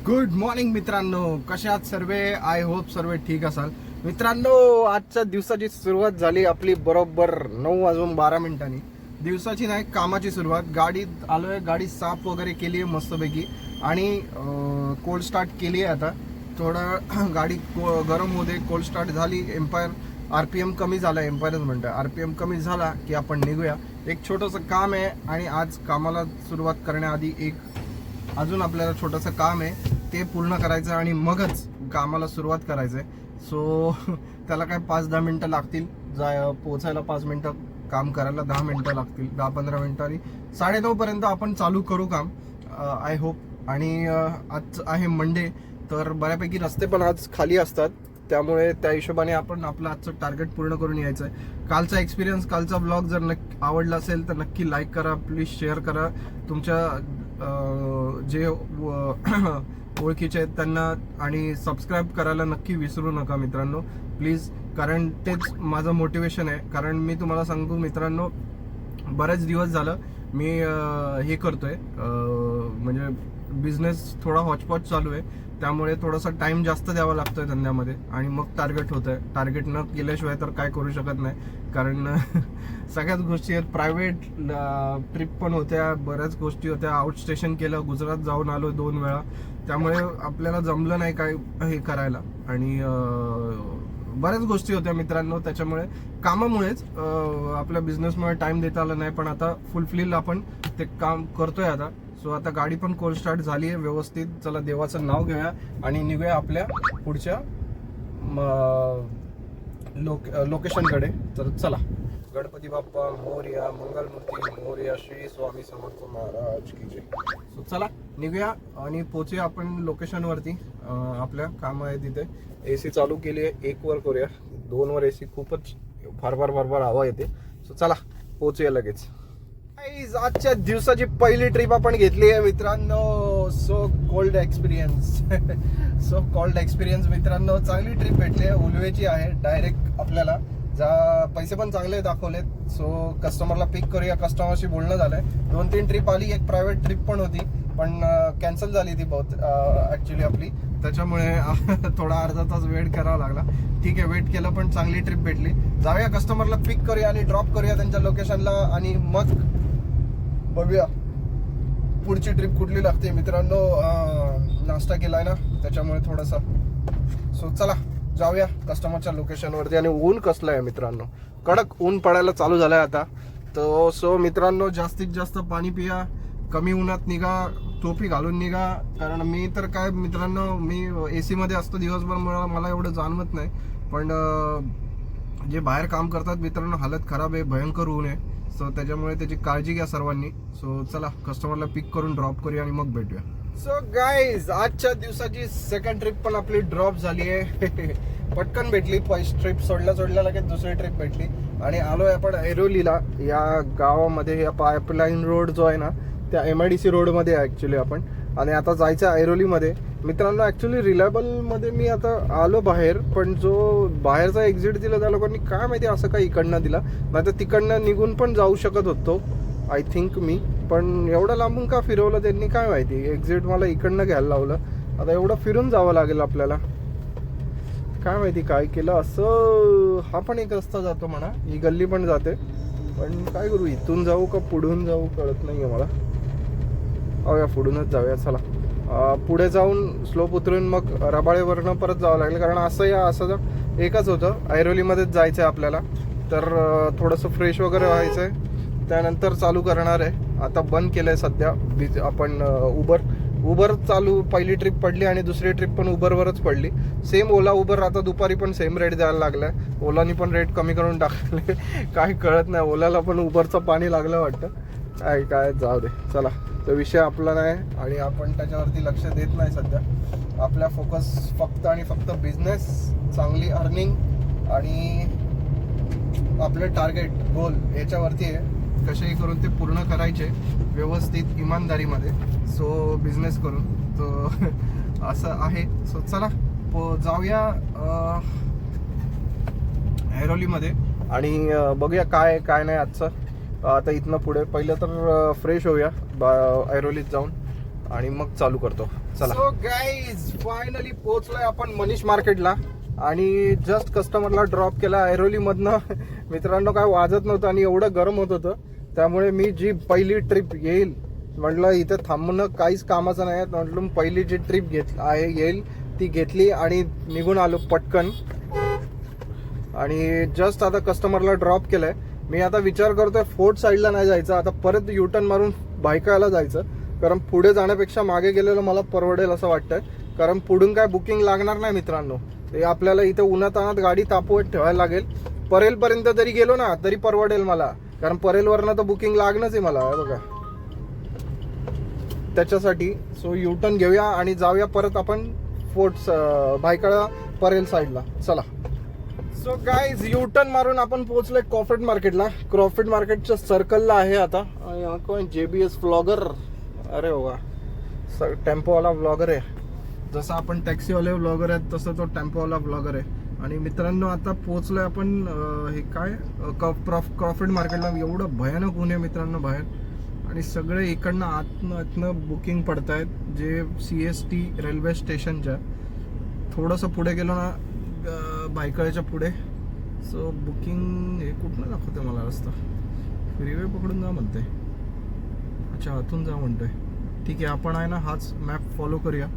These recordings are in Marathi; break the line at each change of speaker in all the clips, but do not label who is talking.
गुड मॉर्निंग मित्रांनो, कशा आहात सर्व? आय होप सर्व ठीक असाल. मित्रांनो, आजच्या दिवसाची सुरुवात झाली आपली बरोबर 9:12 दिवसाची नाही, कामाची सुरुवात. गाडीत आलोय, गाडी साफ वगैरे केली आहे मस्तपैकी आणि कोल्ड स्टार्ट केली आहे. आता थोडं गाडी गरम होते, कोल्ड स्टार्ट झाली. एम्पायर RPM कमी झाला, एम्पायरच म्हणतं, RPM कमी झाला की आपण निघूया. एक छोटंसं काम आहे आणि आज कामाला सुरुवात करण्याआधी अजून आपल्याला छोटंसं काम आहे, ते पूर्ण करायचं आणि मगच कामाला सुरुवात करायचं आहे. सो त्याला काय 5-10 मिनटं लागतील, पोचायला 5 मिनटं, काम करायला 10 मिनटं लागतील, 10-15 मिनटं, आणि 9:30पर्यंत आपण चालू करू काम, आय होप. आणि आज आहे मंडे, तर बऱ्यापैकी रस्ते पण आज खाली असतात, त्यामुळे त्या हिशोबाने आपण आपलं आजचं टार्गेट पूर्ण करून यायचं आहे. कालचा एक्सपिरियन्स, कालचा ब्लॉग जर आवडला असेल तर नक्की लाईक करा, प्लीज शेअर करा. तुमच्या जे ओळखीचे आहेत त्यांना, आणि सबस्क्राईब करायला नक्की विसरू नका मित्रांनो, प्लीज. कारण तेच माझं मोटिवेशन आहे. कारण मी तुम्हाला सांगू मित्रांनो, बरेच दिवस झालं मी हे करतोय, म्हणजे बिझनेस थोडा हॉचपॉच चालू आहे, त्यामुळे थोडासा टाइम जास्त द्यावा लागतोय धंद्यामध्ये, आणि मग टार्गेट होत आहे. टार्गेट न केल्याशिवाय तर काय करू शकत नाही. कारण सगळ्याच गोष्टी आहेत, प्रायव्हेट ट्रिप पण होत्या, बऱ्याच गोष्टी होत्या, आउट स्टेशन केलं, गुजरात जाऊन आलो 2 वेळा, त्यामुळे आपल्याला जमलं नाही काय हे करायला, आणि बऱ्याच गोष्टी होत्या मित्रांनो. त्याच्यामुळे कामामुळेच आपल्या बिझनेसमुळे टाइम देता आला नाही, पण आता फुलफिल आपण ते काम करतोय आता. सो आता गाडी पण कोल्ड स्टार्ट झाली आहे व्यवस्थित. चला, देवाचं नाव घेऊया आणि निघूया आपल्या पुढच्या लोकेशनकडे. तर चला, गणपती बाप्पा मोरया, मंगलमूर्ती मोरया, श्री स्वामी समर्थ महाराज की जय. सो चला निघूया आणि पोचूया आपण लोकेशनवरती. आपल्या काम आहे तिथे. AC चालू केली आहे, 1 वर करूया, 2 वर AC खूपच फार हवा येते. सो चला पोचूया लगेच. आजच्या दिवसाची पहिली ट्रिप आपण घेतली आहे मित्रांनो. सो कोल्ड एक्सपिरियन्स मित्रांनो. चांगली ट्रिप भेटली आहे, उलवेची आहे. डायरेक्ट आपल्याला पैसे पण चांगले दाखवलेत. सो कस्टमरला पिक करूया, कस्टमरशी बोलणं झालंय. 2-3 ट्रिप आली, एक प्रायव्हेट ट्रिप पण होती, पण कॅन्सल झाली ती ऍक्च्युली आपली, त्याच्यामुळे थोडा अर्धा तास वेट करावा लागला. ठीक आहे, वेट केलं, पण चांगली ट्रिप भेटली. जाऊया, कस्टमरला पिक करूया आणि ड्रॉप करूया त्यांच्या लोकेशनला, आणि मग बघूया पुढची ट्रिप कुठली लागते मित्रांनो. नाश्ता केलाय ना, त्याच्यामुळे थोडासा. सो चला जाऊया कस्टमरच्या लोकेशनवरती. आणि ऊन कसलं आहे मित्रांनो, कडक ऊन पडायला चालू झालंय आता. तर सो मित्रांनो, जास्तीत जास्त पाणी पिया, कमी उन्हात निघा, टोपी घालून निघा. कारण मी तर काय मित्रांनो, मी AC मध्ये असतो दिवसभर, मला एवढं जाणवत नाही, पण जे बाहेर काम करतात मित्रांनो, हालत खराब आहे, भयंकर ऊन आहे. सो त्याच्यामुळे त्याची काळजी घ्या सर्वांनी. सो चला, कस्टमरला पिक करून ड्रॉप करूया आणि मग भेटूया. सो गाईज, आजच्या दिवसाची सेकंड ट्रिप पण आपली ड्रॉप झाली आहे. पटकन भेटली. पहिली ट्रिप सोडल्या लगेच दुसरी ट्रिप भेटली, आणि आलोय आपण ऐरोलीला. या गावामध्ये या पाईपलाईन रोड जो आहे ना, त्या MIDC रोडमध्ये आहे ॲक्च्युली आपण, आणि आता जायचं आहे ऐरोलीमध्ये मित्रांनो. ॲक्च्युली रिलायबलमध्ये मी आता आलो बाहेर, पण जो बाहेरचा एक्झिट दिला त्या लोकांनी काय माहिती असं काय इकडनं दिला, नाही तर तिकडनं निघून पण जाऊ शकत होतो आय थिंक मी, पण एवढं लांबून का फिरवलं त्यांनी काय माहिती. एक्झिट मला इकडनं घ्यायला लावलं, आता एवढं फिरून जावं लागेल आपल्याला, काय माहिती काय केलं असं. हा पण एक रस्ता जातो म्हणा, ही गल्ली पण जाते, पण काय करू, इथून जाऊ का पुढून जाऊ कळत नाही आहे मला. या पुढूनच जाऊया. चला, पुढे जाऊन स्लोप उतरून मग रबाळेवरनं परत जावं लागेल, कारण असं एकच होतं, ऐरोलीमध्येच जायचं आहे आपल्याला. तर थोडंसं फ्रेश वगैरे व्हायचं आहे, त्यानंतर चालू करणार आहे. आता बंद केलं आहे सध्या आपण उबर चालू. पहिली ट्रिप पडली आणि दुसरी ट्रिप पण उबरवरच पडली. सेम ओला उबर, आता दुपारी पण सेम रेट द्यायला लागलाय. ओलानी पण रेट कमी करून टाकले, काय कळत नाही. ओलाला पण उबरचं पाणी लागलं वाटतं, काय जाऊ दे. चला, तो विषय आपला नाही आणि आपण त्याच्यावरती लक्ष देत नाही सध्या. आपला फोकस फक्त आणि फक्त बिझनेस, चांगली अर्निंग आणि आपलं टार्गेट गोल याच्यावरती आहे. कसेही करून ते पूर्ण करायचे व्यवस्थित इमानदारीमध्ये. सो बिझनेस करून तो असं आहे. सो चला जाऊया ऐरोलीमध्ये आणि बघूया काय नाही आजचं. आता इथनं पुढे पहिलं तर फ्रेश होऊया ऐरोलीत जाऊन आणि मग चालू करतो. चला. सो गाईज फायनली पोहोचलोय आपण मनीष मार्केटला आणि जस्ट कस्टमरला ड्रॉप केला ऐरोली मधनं. मित्रांनो काय वाजत नव्हतं आणि एवढं गरम होत होतं, त्यामुळे मी जी पहिली ट्रिप येईल म्हटलं इथे थांबणं काहीच कामाचं नाही. म्हटलं पहिली जी ट्रिप येईल ती घेतली आणि निघून आलो पटकन. आणि जस्ट आता कस्टमरला ड्रॉप केलंय. मी आता विचार करतोय फोर्ट साईडला नाही जायचं, आता परत युटर्न मारून भायखळ्याला जायचं, कारण पुढे जाण्यापेक्षा मागे गेलेलं मला परवडेल असं वाटतंय. कारण पुढून काय बुकिंग लागणार नाही मित्रांनो, ते आपल्याला इथे उन्हातानात गाडी तापवत ठेवायला लागेल. परेलपर्यंत जरी गेलो ना तरी परवडेल मला, कारण परेलवरनं तर बुकिंग लागणंच आहे मला बघा त्याच्यासाठी. सो युटर्न घेऊया आणि जाऊया परत आपण फोर्ट भायखळा परेल साईडला. चला. सो गाईज युटर्न मारून आपण पोहोचलोय क्रॉफर्ड मार्केटला. क्रॉफर्ड मार्केटच्या सर्कलला आहे आता. कोण JBS व्लॉगर, अरे बाबा टेम्पोवाला व्लॉगर आहे. जसं आपण टॅक्सीवाले व्लॉगर आहेत तसं तो टेम्पोवाला व्लॉगर आहे. आणि मित्रांनो आता पोहोचलोय आपण हे काय क्रॉफर्ड मार्केटला. एवढं भयानक ऊन आहे मित्रांनो बाहेर, आणि सगळे इकडनं आतनं बुकिंग पडतायत जे CST रेल्वे स्टेशनच्या थोडंसं पुढे गेलो ना भायखळ्याच्या पुढे. सो बुकिंग हे कुठनं दाखवते मला रस्ता, फ्रीवे पकडून जा म्हणते. अच्छा आतून जा म्हणतोय. ठीक आहे आपण आहे ना हाच मॅप फॉलो करूया,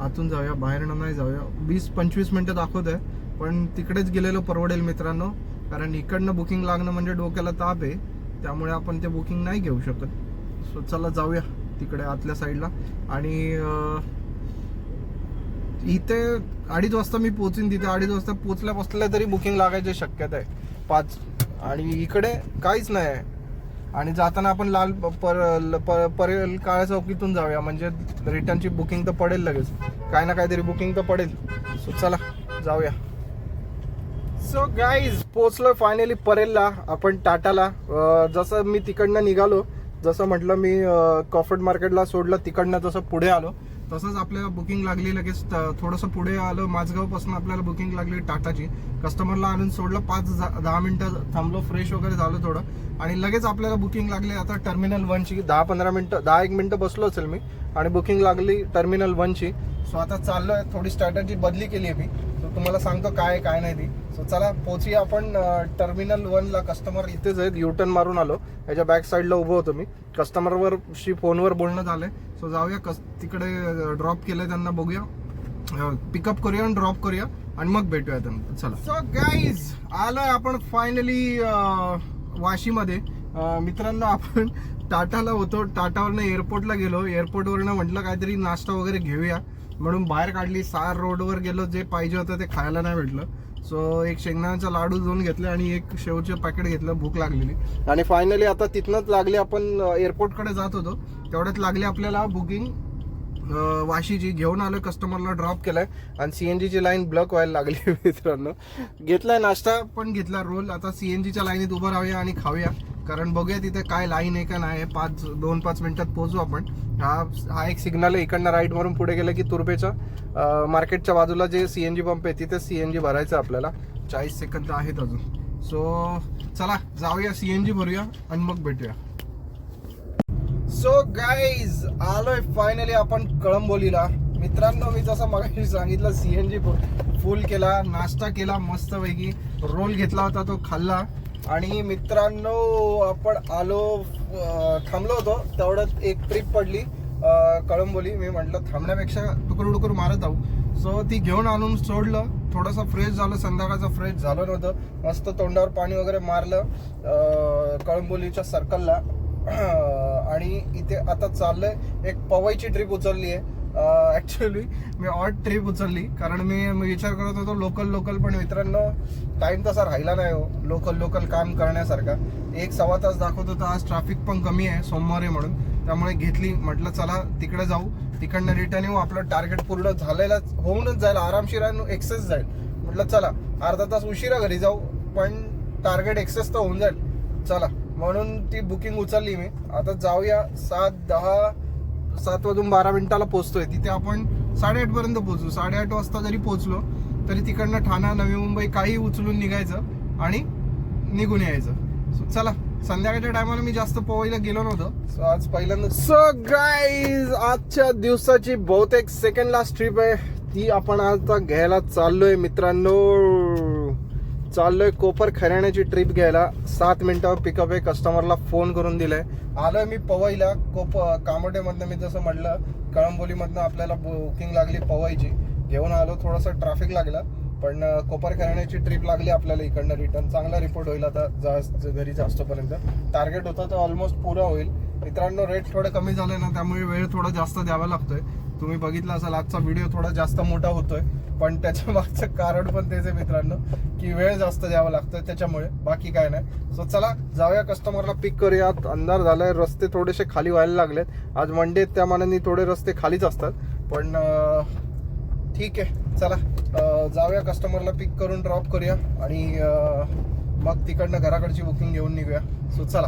आतून जाऊया, बाहेरनं नाही जाऊया. 20-25 मिनटं दाखवत आहे, पण तिकडेच गेलेलं परवडेल मित्रांनो, कारण इकडनं बुकिंग लागणं म्हणजे डोक्याला ताप आहे, त्यामुळे आपण ते बुकिंग नाही घेऊ शकत. सो चला जाऊया तिकडे आतल्या साईडला. आणि इथे 2:30 वाजता मी पोहोचीन तिथे. 2:30 वाजता पोहोचल्या तरी बुकिंग लागायची शक्यता आहे 5. आणि इकडे काहीच नाही आहे. आणि जाताना आपण परेल काळ्या चौकीतून जाऊया, म्हणजे रिटर्नची बुकिंग तर पडेल लगेच, काय ना काहीतरी बुकिंग तर पडेल. सो चला जाऊया. सो गाईज पोचलो फायनली परेलला आपण टाटाला. जसं मी तिकडनं निघालो, जसं म्हटलं मी क्रॉफर्ड मार्केटला सोडलं तिकडनं, तसं पुढे आलो तसंच आपल्याला बुकिंग लागली. लगेच थोडंसं पुढे आलं माझगावपासून आपल्याला बुकिंग लागली टाटाची. कस्टमरला आणून सोडलं, 5-10 मिनटं थांबलो, फ्रेश वगैरे झालं थोडं, आणि लगेच आपल्याला बुकिंग लागली आता टर्मिनल 1ची. 10-15 मिनटं 10-1 मिनटं बसलो असेल मी, आणि बुकिंग लागली टर्मिनल 1ची. सो आता चाललोय, थोडी स्ट्रॅटजी बदली केली आहे मी, सो तुम्हाला सांगतो काय काय नाही ती. सो चला पोहोचूया आपण टर्मिनल 1ला. कस्टमर इथेच आहेत, युटर्न मारून आलो, याच्या बॅक साईडला उभं होतो मी. कस्टमरवरशी फोनवर बोलणं झालंय. सो जाऊया तिकडे ड्रॉप केलंय त्यांना, बघूया, पिकअप करूया आणि ड्रॉप करूया आणि मग भेटूया त्यांना. चला. सो गाईज आलोय आपण फायनली वाशीमध्ये. मित्रांनो आपण टाटाला होतो, टाटावरनं एअरपोर्टला गेलो. एअरपोर्टवरनं म्हटलं काहीतरी नाश्ता वगैरे घेऊया म्हणून बाहेर काढली. 6 रोडवर गेलो, जे पाहिजे होतं ते खायला नाही भेटलं. सो एक शेंगदाण्याचा लाडू 2 घेतले आणि एक शेवचे पॅकेट घेतलं, भूक लागलेली. आणि फायनली आता तिथनंच लागली, आपण एअरपोर्टकडे जात होतो तेवढ्यात लागली आपल्याला बुकिंग वाशीची. घेऊन आलो, कस्टमरला ड्रॉप केलाय आणि CNGची लाईन ब्लॉक व्हायला लागली मित्रांनो. घेतलाय नाश्ता पण घेतला रोल. आता CNGच्या लाईनीत उभं राहूया आणि खाऊया, कारण बघूया तिथे काय लाईन आहे का नाही. 2-5 मिनिटात पोहोचू आपण. हा एक सिग्नल आहे, इकडनं राईट मारून पुढे गेलं की तुर्बेच्या मार्केटच्या बाजूला जे CNG पंप आहे तिथे CNG भरायचं आपल्याला. 40 सेकंद आहेत अजून. सो चला जाऊया, CNG भरूया आणि मग भेटूया. सो गाईज आलोय फायनली आपण कळंबोलीला. मित्रांनो मी जसं मगाशी सांगितलं, CNG फुल केला, नाश्ता केला मस्तपैकी, रोल घेतला होता तो खाल्ला. आणि मित्रांनो आपण आलो, थांबलो होतो तेवढ्यात एक ट्रिप पडली कळंबोली. मी म्हटलं थांबण्यापेक्षा टुकर मारत आहो. सो ती घेऊन आणून सोडलं, थोडंसं फ्रेश झालं, संध्याकाळचं फ्रेश झालं नव्हतं, मस्त तोंडावर पाणी वगैरे मारलं कळंबोलीच्या सर्कलला. आणि इथे आता चाललंय एक पवईची ट्रिप उचलली आहे. ॲक्च्युली मी ऑड ट्रिप उचलली, कारण मी विचार करत होतो लोकल, पण मित्रांनो टाईम तसा राहिला नाही हो लोकल काम करण्यासारखा. 1-सव्वा तास दाखवत होता. आज ट्रॅफिक पण कमी आहे, सोमवार आहे म्हणून, त्यामुळे घेतली. म्हटलं चला तिकडे जाऊ, तिकडनं रिटर्न येऊ, आपलं टार्गेट पूर्ण झालेला होऊनच जाईल, आरामशीर एक्सेस जाईल. म्हटलं चला अर्धा तास उशिरा घरी जाऊ, पण टार्गेट एक्सेस तर होऊन जाईल. चला म्हणून ती बुकिंग उचलली मी. आता जाऊया. 7:12 पोहोचतोय तिथे. आपण 8:30 पर्यंत पोहोचू. 8:30 वाजता जरी पोहोचलो तरी तिकडनं ठाणा, नवी मुंबई काही उचलून निघायचं आणि निघून यायचं. चला संध्याकाळच्या टायमाला मी जास्त पोहायला गेलो नव्हतो. सो आज पहिल्यांदा. सो गाईज, आजच्या दिवसाची बहुतेक सेकंड लास्ट ट्रिप आहे ती आपण आता घ्यायला चाललोय मित्रांनो. चाललोय कोपर खऱ्याण्याची ट्रिप घ्यायला. 7 मिनिटावर पिकअप आहे. कस्टमरला फोन करून दिलाय. आलोय मी पवईला. कामोठेमधनं मी जसं म्हटलं कळंबोलीमधनं आपल्याला बुकिंग लागली पवईची. घेऊन आलो. थोडंसं ट्रॅफिक लागला पण कोपर खऱ्याण्याची ट्रिप लागली आपल्याला इकडनं रिटर्न. चांगला रिपोर्ट होईल आता घरी जास्तपर्यंत. टार्गेट होता तर ऑलमोस्ट पुरा होईल मित्रांनो. रेट थोडं कमी झालंय ना त्यामुळे वेळ थोडा जास्त द्यावा लागतोय. तुम्ही बघितलं असाल आजचा व्हिडिओ थोडा जास्त मोठा होतोय पण त्याच्या मागचं कारण पण तेच आहे मित्रांनो की वेळ जास्त द्यावा लागतोय त्याच्यामुळे, बाकी काय नाही. सो चला जाऊया कस्टमरला पिक करूयात. अंधार झालाय. रस्ते थोडेसे खाली व्हायला लागलेत. आज मंडे त्या मानाने थोडे रस्ते खालीच असतात पण ठीक आहे. चला जाऊया कस्टमरला पिक करून ड्रॉप करूया आणि मग तिकडनं घराकडची बुकिंग घेऊन निघूया. सो चला.